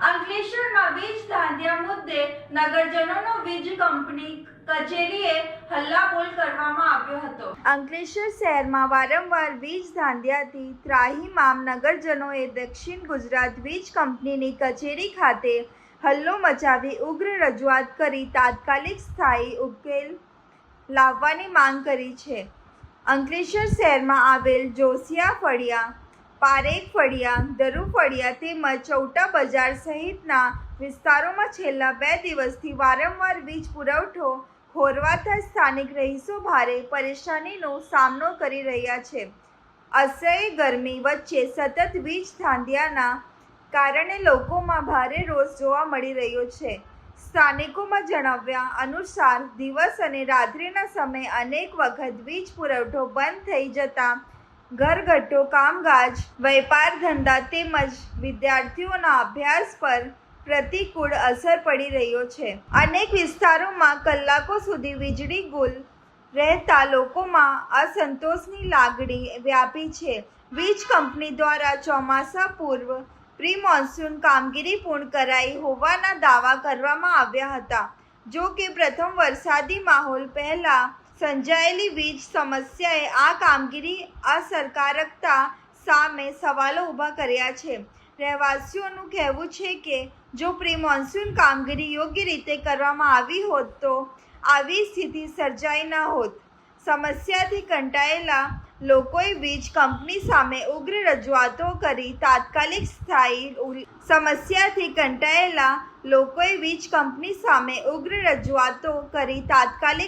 અંકલેશ્વરમાં વીજ ધાંધિયા મુદ્દે નગરજનોનો વીજ કંપની કચેરીએ હલ્લાબોલ કરવામાં આવ્યો હતો। અંકલેશ્વર શહેરમાં વારંવાર વીજ ધાંધિયાથી ત્રાહિમામ નગરજનોએ દક્ષિણ ગુજરાત વીજ કંપનીની કચેરી ખાતે હલ્લો મચાવી ઉગ્ર રજૂઆત કરી તાત્કાલિક સ્થાયી ઉકેલ લાવવાની માંગ કરી છે। અંકલેશ્વર શહેરમાં આવેલ જોશિયા ફળિયા, પારેખ ફળિયા, દરુ ફળિયા તેમજ ચૌટા બજાર સહિતના વિસ્તારોમાં છેલ્લા 2 દિવસથી વારંવાર વીજ પુરવઠો ખોરવાતા સ્થાનિક રહીશો ભારે પરેશાનીનો સામનો કરી રહ્યા છે। અસહ્ય ગરમી વચ્ચે સતત વીજ ધાંધિયાના કારણે લોકોમાં ભારે રોષ જોવા મળી રહ્યો છે। સ્થાનિકોમાં જણાવ્યા અનુસાર દિવસ અને રાત્રિના સમયે અનેક વખત વીજ પુરવઠો બંધ થઈ જતા ઘરગથ્થુ કામકાજ, વેપાર ધંધા તેમજ વિદ્યાર્થીઓના અભ્યાસ પર પ્રતિકૂળ અસર પડી રહ્યો છે। અનેક વિસ્તારોમાં કલાકો સુધી વીજળી ગુલ રહેતા લોકોમાં અસંતોષની લાગણી વ્યાપી છે। વીજ કંપની દ્વારા ચોમાસા પૂર્વ પ્રી મોન્સૂન કામગીરી પૂર્ણ કરાઈ હોવાના દાવા કરવામાં આવ્યા હતા। જો કે પ્રથમ વરસાદી માહોલ પહેલા સર્જાયેલી વીજ સમસ્યાએ આ કામગીરી અસરકારકતા સામે સવાલો ઊભા કર્યા છે। રહેવાસીઓનું કહેવું છે કે જો પ્રી મોન્સૂન કામગીરી યોગ્ય રીતે કરવામાં આવી હોત તો આવી સ્થિતિ સર્જાઈ ન હોત। સમસ્યાથી કંટાળેલા લોકોએ વીજ કંપની સામે ઉગ્ર રજૂઆતો કરી તાત્કાલિક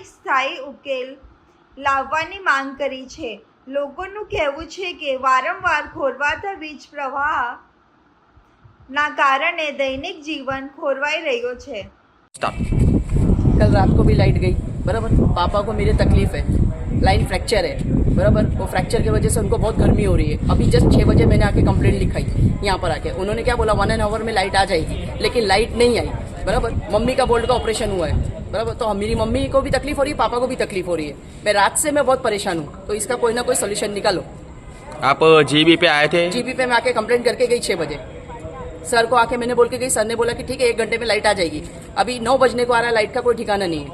સ્થાયી ઉકેલ લાવવાની માંગ કરી છે। લોકોનું કહેવું છે કે વારંવાર ખોરવાતા વીજ પ્રવાહના કારણે દૈનિક જીવન ખોરવાઈ રહ્યો છે। कल रात को भी लाइट गई, बराबर। पापा को मेरे तकलीफ है, लाइन फ्रैक्चर है, बराबर। वो फ्रैक्चर की वजह से उनको बहुत गर्मी हो रही है। अभी जस्ट 6 बजे मैंने आके कंप्लेंट लिखाई यहाँ पर आके। उन्होंने क्या बोला 1 आवर में लाइट आ जाएगी, लेकिन लाइट नहीं आई, बराबर। मम्मी का बोल्ट का ऑपरेशन हुआ है, बराबर। तो मेरी मम्मी को भी तकलीफ हो रही है, पापा को भी तकलीफ हो रही है। मैं रात से मैं बहुत परेशान हूँ, तो इसका कोई ना कोई सोल्यूशन निकालो। आप जीबी पे आए थे? जीबी पे मैं आके कंप्लेंट करके गई 6 बजे। सर को आके मैंने बोल के गई, सर ने बोला कि ठीक है 1 घंटे में लाइट आ जाएगी। अभी 9 बजने को आ रहा है, लाइट का कोई ठिकाना नहीं है,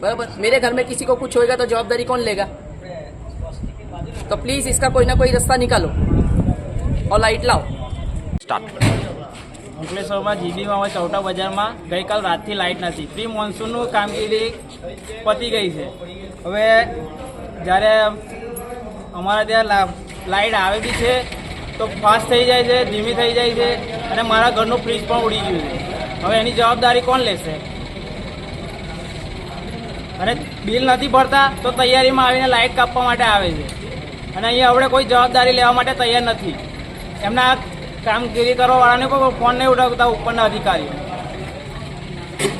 बराबर। मेरे घर में किसी को कुछ होएगा तो जवाबदारी कौन लेगा? तो प्लीज इसका कोई ना कोई रास्ता निकालो और लाइट लाओ। અંકલેશ્વરમાં જીબીમાં હવે ચૌટા બજારમાં ગઈકાલ રાતથી લાઇટ નથી। પ્રી મોન્સૂનનું કામગીરી પતી ગઈ છે। હવે જ્યારે અમારા ત્યાં લાઇટ આવે બી છે તો ફાસ્ટ થઈ જાય છે, ધીમી થઈ જાય છે, અને મારા ઘરનું ફ્રીજ પણ ઉડી ગયું છે। હવે એની જવાબદારી કોણ લેશે? અને બિલ નથી ભરતા તો તૈયારીમાં આવીને લાઇટ કાપવા માટે આવે છે, અને અહીંયા આપણે કોઈ જવાબદારી લેવા માટે તૈયાર નથી। એમના કામગીરી કરવાવાળાને કોઈ ફોન નહીં ઉઠાવતા ઉપરના અધિકારીઓ।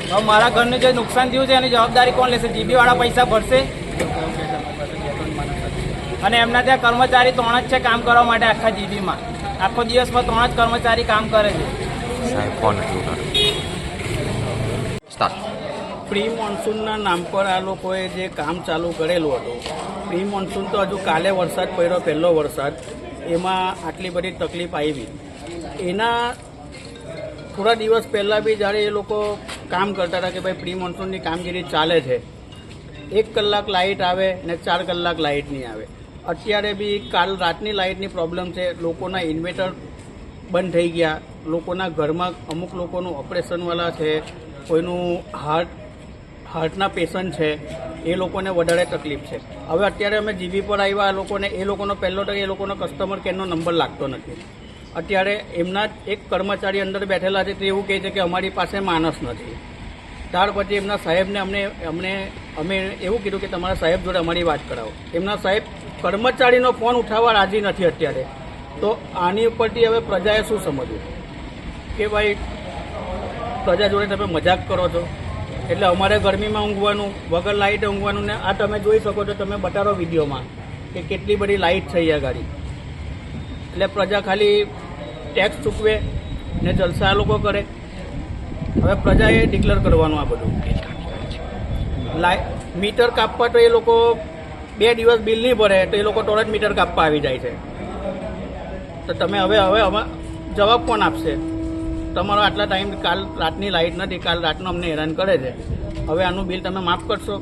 હવે મારા ઘરને જે નુકસાન થયું છે એની જવાબદારી કોણ લેશે? જીબીવાળા પૈસા ભરશે, અને એમના ત્યાં કર્મચારી 3 જ છે કામ કરવા માટે આખા જીબીમાં। આખો દિવસમાં 3 જ કર્મચારી કામ કરે છે। પ્રી મોન્સૂનના નામ પર આ લોકોએ જે કામ ચાલુ કરેલું હતું, પ્રી મોન્સૂન તો હજુ કાલે વરસાદ પડ્યો, પહેલો વરસાદ, એમાં આટલી બધી તકલીફ આવી। એના થોડા દિવસ પહેલાં બી જ્યારે એ લોકો કામ કરતા હતા કે ભાઈ પ્રી મોન્સૂનની કામગીરી ચાલે છે, 1 કલાક લાઇટ આવે ને 4 કલાક લાઇટ નહીં આવે। અત્યારે બી કાલ રાતની લાઇટની પ્રોબ્લેમ છે, લોકોના ઇન્વેટર બંધ થઈ ગયા, લોકોના ઘરમાં અમુક લોકોનું ઓપરેશનવાળા છે, કોઈનું હાર્ટના પેશન્ટ છે, એ લોકોને વધારે તકલીફ છે। હવે અત્યારે અમે જીબી પર આવ્યા, લોકોને એ લોકોનો પહેલો તો એ લોકોનો કસ્ટમર કેરનો નંબર લાગતો નથી। અત્યારે એમના એક કર્મચારી અંદર બેઠેલા છે, તે એવું કહે છે કે અમારી પાસે માણસ નથી। ત્યાર પછી એમના સાહેબને અમે એવું કીધું કે તમારા સાહેબ જોડે અમારી વાત કરાવો। એમના સાહેબ કર્મચારીનો ફોન ઉઠાવવા રાજી નથી અત્યારે। તો આની ઉપરથી હવે પ્રજાએ શું સમજવું કે ભાઈ પ્રજા જોડે તમે મજાક કરો છો? એટલે અમારે ગરમીમાં ઊંઘવાનું, વગર લાઇટ ઊંઘવાનું, ને આ તમે જોઈ શકો છો, તમે બતાવો વિડીયોમાં કે કેટલી બધી લાઇટ છે અહીંયા ગાડી। એટલે પ્રજા ખાલી ટેક્સ ચૂકવે ને જલસા લોકો કરે। હવે પ્રજાએ ડિક્લેર કરવાનું આ બધું। મીટર કાપવા તો એ લોકો 2 દિવસ બિલ નહીં ભરે તો એ લોકો તરત મીટર કાપવા આવી જાય છે। તો તમે હવે જવાબ કોણ આપશે? તમારો આટલા ટાઈમ કાલ રાતની લાઇટ નથી, કાલ રાતનું અમને હેરાન કરે છે. હવે આનું બિલ તમે માફ કરશો?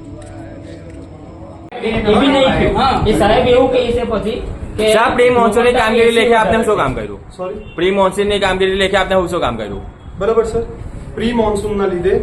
સાહેબ પ્રી મોન્સૂનની કામગીરી લેખે આપને શું કામ કર્યું? સોરી, પ્રી મોન્સૂનની કામગીરી લેખે આપને શું કામ કર્યું? બરાબર સર. પ્રી મોન્સૂનના લીધે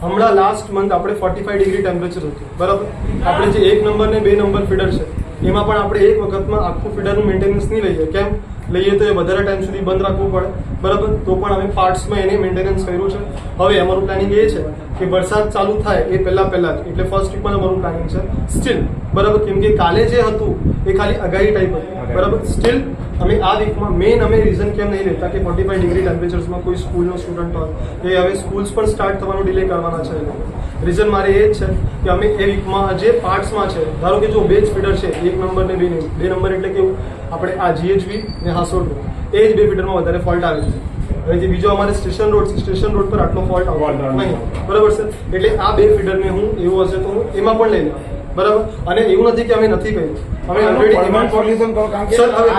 હમણાં લાસ્ટ મંથ આપણે 45 ડિગ્રી ટેમ્પરેચર હતું, બરાબર. આપણે જે 1 નંબર ને 2 નંબર ફીડર છે એમાં પણ આપણે એક વખતમાં આખું ફીડરનું મેન્ટેનન્સ નહીં લઈએ. કેમ લઈએ તો એ વધારે ટાઈમ સુધી બંધ રાખવું પડે, બરાબર. તો પણ અમે પાર્ટ્સમાં એને મેન્ટેનન્સ કર્યું છે. હવે અમારું પ્લાનિંગ એ છે કે વરસાદ ચાલુ થાય એ પહેલા જ એટલે ફર્સ્ટ વીકમાં અમારું પ્લાનિંગ છે સ્ટીલ, બરાબર. કેમ કે કાલે જે હતું એ ખાલી આગાહી ટાઈપ હતું, બરાબર. સ્ટીલ અમે આ વીકમાં મેઇન અમે રીઝન કેમ નહીં લેતા કે 45 ડિગ્રી ટેમ્પરેચર્સમાં કોઈ સ્કૂલનો સ્ટુડન્ટ હોય એ હવે સ્કૂલ્સ પણ સ્ટાર્ટ થવાનો ડિલે કરવાના છે. રીઝન મારે એ જ છે કે અમે એ વીકમાં જે પાર્ટ્સમાં છે, ધારો કે જો બે જ ફીડર છે, 1 નંબર ને 2 નંબર એટલે કેવું આપણે આ GHB ને હાસોડ રોડ એ જ 2 ફીડરમાં વધારે ફોલ્ટ આવે છે. હવે જે બીજો અમારે સ્ટેશન રોડ પર આટલો ફોલ્ટ આવતો નહીં, બરાબર સર. એટલે આ 2 ફીડરને હું એવું હશે તો હું એમાં પણ લઈ લઉં, બરાબર. અને એવું નથી કે અમે નથી કર્યું, અમે ઓલરેડી સર હવે